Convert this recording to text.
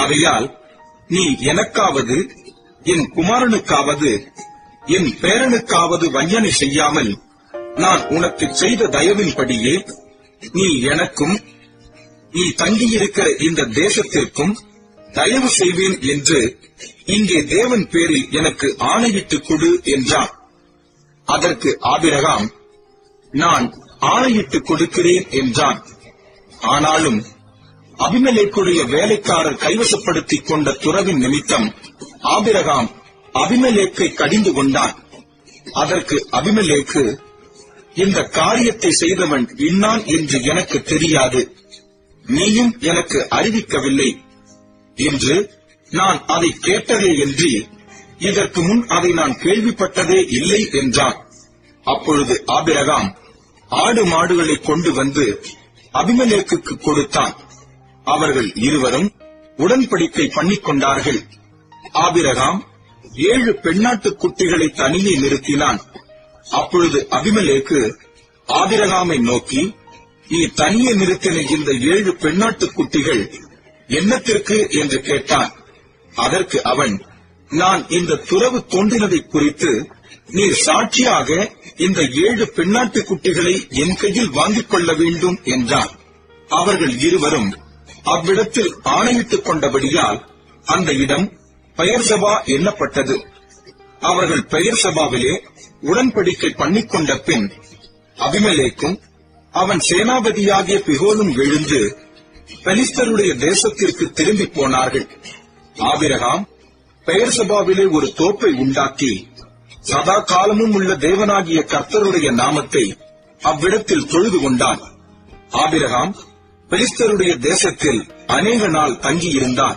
ஆகையால் நீ எனக்காவது என் குமாரனுக்காவது என் பேரனுக்காவது வஞ்சனை செய்யாமல் நான் உனக்கு செய்த தயவின்படியே நீ எனக்கும் நீ தங்கியிருக்கிற இந்த தேசத்திற்கும் தயவு செய்வேன் என்று இங்கே தேவன் பேரில் எனக்கு ஆணையிட்டுக் கொடு என்றார். அதற்கு ஆபிரகாம், நான் ஆணையிட்டுக் கொடுக்கிறேன் என்றான். ஆனாலும் அபிமெலேக்குடைய வேலைக்காரர் கைவசப்படுத்திக் கொண்ட துறவின் நிமித்தம் ஆபிரகாம் அபிமெலேக்கை கடிந்து கொண்டான். அதற்கு அபிமெலேக்கு, இந்த காரியத்தை செய்தவன் இன்னான் என்று எனக்கு தெரியாது, நீயும் எனக்கு அறிவிக்கவில்லை என்று நான் அதை கேட்டதே என்று இதற்கு முன் அதை நான் கேள்விப்பட்டதே இல்லை என்றான். அப்பொழுது ஆபிரகாம் ஆடு மாடுகளை கொண்டு வந்து அபிமெலேக்குக்கு கொடுத்தான். அவர்கள் இருவரும் உடன்படிக்கை பண்ணிக்கொண்டார்கள். ஆபிரகாம் 7 பெண்ணாட்டுக் குட்டிகளை தனியே நிறுத்தினான். அப்பொழுது அபிமெலேக்கு ஆபிரகாமை நோக்கி, நீ தனியே நிறுத்தின இந்த 7 பெண்ணாட்டுக் குட்டிகள் என்னத்திற்கு என்று கேட்டான். அதற்கு அவன், நான் இந்த துறவு தோன்றினதை குறித்து நீர் சாட்சியாக இந்த 7 பெண்ணாட்டுக் குட்டிகளை என் கையில் வாங்கிக் கொள்ள வேண்டும் என்றான். அவர்கள் இருவரும் அவ்விடத்தில் ஆணையிட்டுக் கொண்டபடியால் அந்த இடம் பெயர்சபா எண்ணப்பட்டது. அவர்கள் பெயர்சபாவிலே உடன்படிக்கை பண்ணிக்கொண்ட பின் அபிமெலேக்கும் அவன் சேனாபதியாகிய பிகோலும் எழுந்து பெலிஸ்தருடைய தேசத்திற்கு திரும்பி போனார்கள். ஆபிரகாம் பெயர்சபாவிலே ஒரு தோப்பை உண்டாக்கி சதா காலமும் உள்ள தேவனாகிய கர்த்தருடைய நாமத்தை அவ்விடத்தில் தொழுது கொண்டான். ஆபிரகாம் பெலிஸ்தருடைய தேசத்தில் அநேக நாள் தங்கியிருந்தான்.